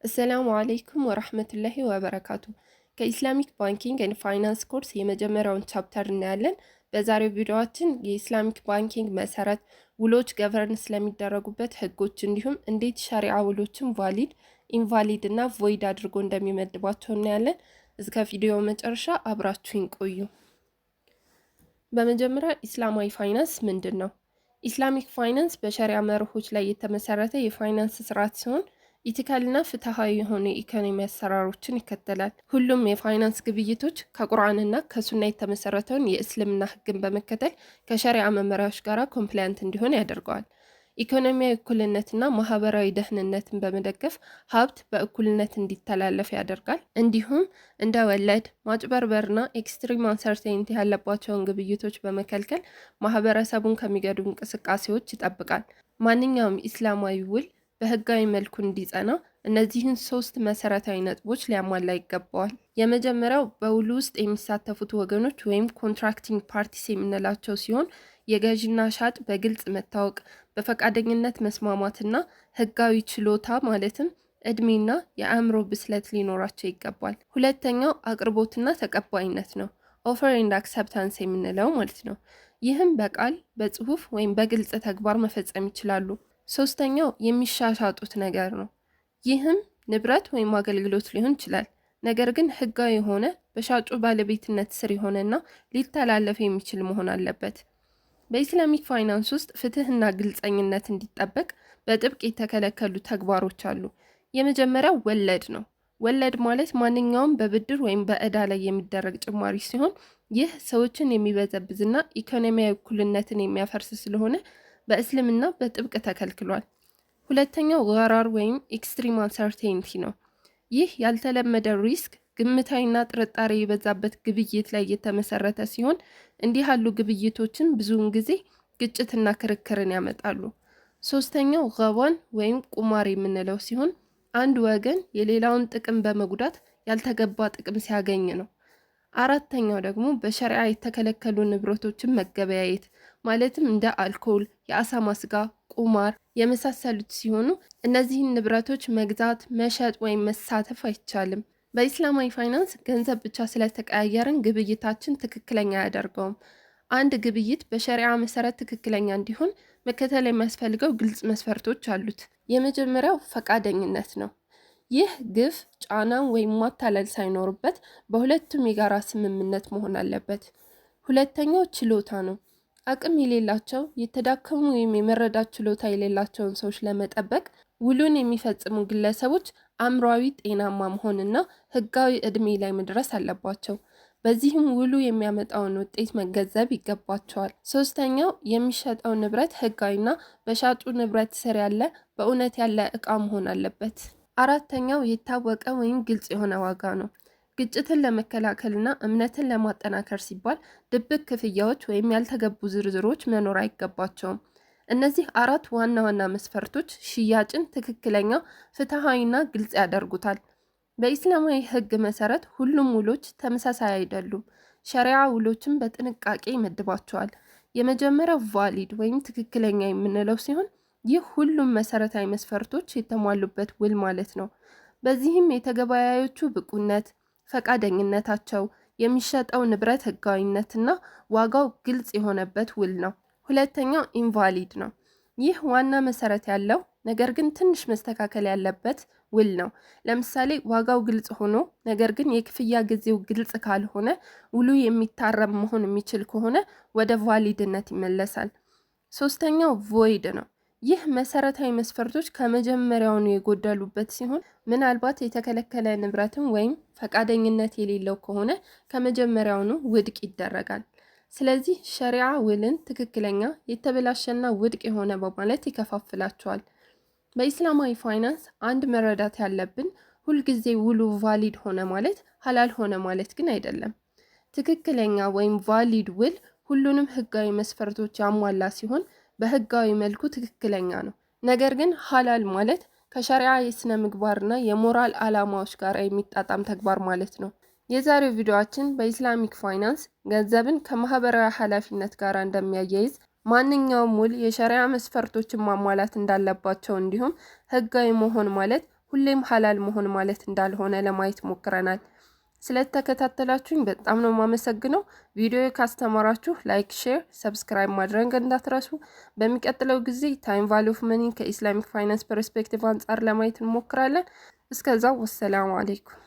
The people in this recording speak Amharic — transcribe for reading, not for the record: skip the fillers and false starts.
አሰላሙ አለይኩም ወራህመቱላሂ ወበረካቱ። ከኢስላሚክ ባንኪንግ ኤንድ ፋይናንስ ኮርስ የመጀመሪያውን ቻፕተር እናያለን። በዛሬው ቪዲዮአችን የኢስላሚክ ባንኪንግ መሰረት፣ ውሎች ገቨርን ስለሚደረጉበት ህጎች፣ እንዲሁም እንዴት ሸሪዓ ውሎችን ቫሊድ፣ ኢንቫሊድ እና ቮይድ አድርጎ እንደሚመድባቸው እናያለን። እስከ ቪዲዮ መጨረሻ አብራችሁን ቆዩ። በመጀመሪያ ኢስላማዊ ፋይናንስ ምንድን ነው? ኢስላሚክ ፋይናንስ በሸሪዓ መርሆች ላይ የተመሰረተ የፋይናንስ ስርዓት ሲሆን ኢቲካልና ፍትሃዊ የሆኑ የኢኮኖሚ አሰራሮችን ይከተላል። ሁሉም የፋይናንስ ግብይቶች ከቁርአንና ከሱና የተመሰረተውን የእስልምና ህግን በመከተል ከሸሪዓ መመሪያዎች ጋር ኮምፕላያንት እንዲሆን ያደርገዋል። ኢኮኖሚያዊ እኩልነትና ማህበራዊ ደህንነትን በመደገፍ ሀብት በእኩልነት እንዲተላለፍ ያደርጋል። እንዲሁም እንደ ወለድ፣ ማጭበርበርና ኤክስትሪም አንሰርቴኒቲ ያለባቸውን ግብይቶች በመከልከል ማህበረሰቡን ከሚገዱ እንቅስቃሴዎች ይጠብቃል። ማንኛውም ኢስላማዊ ውል በህጋዊ መልኩ እንዲጸና እነዚህን 3 መሰረታዊ ነጥቦች ሊያሟላ ይገባዋል። የመጀመሪያው በውሉ ውስጥ የሚሳተፉት ወገኖች ወይም ኮንትራክቲንግ ፓርቲስ የምንላቸው ሲሆን የገዥና ሻጭ በግልጽ መታወቅ፣ በፈቃደኝነት መስማማትና ህጋዊ ችሎታ ማለትም እድሜና የአእምሮ ብስለት ሊኖራቸው ይገባል። ሁለተኛው አቅርቦትና ተቀባይነት ነው፣ ኦፈር ኤንድ አክሰፕታንስ የምንለው ማለት ነው። ይህም በቃል በጽሁፍ ወይም በግልጽ ተግባር መፈጸም ይችላሉ። ሶስተኛው የሚሻሻጡት ነገር ነው። ይህም ንብረት ወይም አገልግሎት ሊሆን ይችላል። ነገር ግን ህጋዊ የሆነ በሻጩ ባለቤትነት ስር የሆነና ሊተላለፍ የሚችል መሆን አለበት። በኢስላሚክ ፋይናንስ ውስጥ ፍትህና ግልጸኝነት እንዲጠበቅ በጥብቅ የተከለከሉ ተግባሮች አሉ። የመጀመሪያው ወለድ ነው። ወለድ ማለት ማንኛውም በብድር ወይም በዕዳ ላይ የሚደረግ ጭማሪ ሲሆን ይህ ሰዎችን የሚበዘብዝና ኢኮኖሚያዊ እኩልነትን የሚያፈርስ ስለሆነ በእስልምና በጥብቅ ተከልክሏል። ሁለተኛው ገራር ወይም ኤክስትሪም አንሰርቴኒቲ ነው። ይህ ያልተለመደ ሪስክ፣ ግምታዊና ጥርጣሬ የበዛበት ግብይት ላይ የተመሰረተ ሲሆን እንዲህ ያሉ ግብይቶችን ብዙውን ጊዜ ግጭትና ክርክርን ያመጣሉ። ሶስተኛው ገባን ወይም ቁማር የምንለው ሲሆን አንድ ወገን የሌላውን ጥቅም በመጉዳት ያልተገባ ጥቅም ሲያገኝ ነው። አራተኛው ደግሞ በሸሪዓ የተከለከሉ ንብረቶችን መገበያየት ማለትም እንደ አልኮል፣ የአሳማ ስጋ፣ ቁማር የመሳሰሉት ሲሆኑ እነዚህን ንብረቶች መግዛት፣ መሸጥ ወይም መሳተፍ አይቻልም። በኢስላማዊ ፋይናንስ ገንዘብ ብቻ ስለተቀያየርን ግብይታችን ትክክለኛ አያደርገውም። አንድ ግብይት በሸሪዓ መሰረት ትክክለኛ እንዲሆን መከተል የሚያስፈልገው ግልጽ መስፈርቶች አሉት። የመጀመሪያው ፈቃደኝነት ነው። ይህ ግፍ፣ ጫና ወይም ማታለል ሳይኖርበት በሁለቱም የጋራ ስምምነት መሆን አለበት። ሁለተኛው ችሎታ ነው። አቅም የሌላቸው የተዳከሙ ወይም የመረዳት ችሎታ የሌላቸውን ሰዎች ለመጠበቅ ውሉን የሚፈጽሙ ግለሰቦች አእምሯዊ ጤናማ መሆንና ህጋዊ እድሜ ላይ መድረስ አለባቸው። በዚህም ውሉ የሚያመጣውን ውጤት መገንዘብ ይገባቸዋል። ሶስተኛው የሚሸጠው ንብረት ህጋዊና በሻጩ ንብረት ስር ያለ በእውነት ያለ እቃ መሆን አለበት። አራተኛው የታወቀ ወይም ግልጽ የሆነ ዋጋ ነው። ግጭትን ለመከላከልና እምነትን ለማጠናከር ሲባል ድብቅ ክፍያዎች ወይም ያልተገቡ ዝርዝሮች መኖር አይገባቸውም። እነዚህ 4 ዋና ዋና መስፈርቶች ሽያጭን ትክክለኛ፣ ፍትሃዊና ግልጽ ያደርጉታል። በኢስላማዊ ህግ መሰረት ሁሉም ውሎች ተመሳሳይ አይደሉም። ሸሪዓ ውሎችን በጥንቃቄ ይመድባቸዋል። የመጀመሪያው ቫሊድ ወይም ትክክለኛ የምንለው ሲሆን ይህ ሁሉም መሰረታዊ መስፈርቶች የተሟሉበት ውል ማለት ነው። በዚህም የተገበያዮቹ ብቁነት፣ ፈቃደኝነታቸው፣ የሚሸጠው ንብረት ህጋዊነትና ዋጋው ግልጽ የሆነበት ውል ነው። ሁለተኛው ኢንቫሊድ ነው። ይህ ዋና መሰረት ያለው ነገር ግን ትንሽ መስተካከል ያለበት ውል ነው። ለምሳሌ ዋጋው ግልጽ ሆኖ ነገር ግን የክፍያ ጊዜው ግልጽ ካልሆነ ውሉ የሚታረም መሆን የሚችል ከሆነ ወደ ቫሊድነት ይመለሳል። ሶስተኛው ቮይድ ነው። ይህ መሰረታዊ መስፈርቶች ከመጀመሪያውኑ የጎደሉበት ሲሆን ምናልባት የተከለከለ ንብረትን ወይም ፈቃደኝነት የሌለው ከሆነ ከመጀመሪያውኑ ውድቅ ይደረጋል። ስለዚህ ሸሪዓ ውልን ትክክለኛ፣ የተበላሸና ውድቅ የሆነ በማለት ይከፋፍላቸዋል። በኢስላማዊ ፋይናንስ አንድ መረዳት ያለብን ሁልጊዜ ውሉ ቫሊድ ሆነ ማለት ሀላል ሆነ ማለት ግን አይደለም። ትክክለኛ ወይም ቫሊድ ውል ሁሉንም ህጋዊ መስፈርቶች ያሟላ ሲሆን በህጋዊ መልኩ ትክክለኛ ነው። ነገር ግን ሀላል ማለት ከሸሪዓ የስነ ምግባርና የሞራል ዓላማዎች ጋር የሚጣጣም ተግባር ማለት ነው። የዛሬው ቪዲዮአችን በኢስላሚክ ፋይናንስ ገንዘብን ከማህበራዊ ኃላፊነት ጋር እንደሚያያይዝ ማንኛውም ውል የሸሪዓ መስፈርቶችን ማሟላት እንዳለባቸው እንዲሁም ህጋዊ መሆን ማለት ሁሌም ሐላል መሆን ማለት እንዳልሆነ ለማየት ሞክረናል። ስለተከታተላችሁኝ በጣም ነው የማመሰግነው። ቪዲዮ ካስተማራችሁ ላይክ፣ ሼር፣ ሰብስክራይብ ማድረግ እንዳትረሱ። በሚቀጥለው ጊዜ ታይም ቫልዩ ኦፍ መኒ ከኢስላሚክ ፋይናንስ ፐርስፔክቲቭ አንጻር ለማየት እንሞክራለን። እስከዛው ወሰላሙ አለይኩም።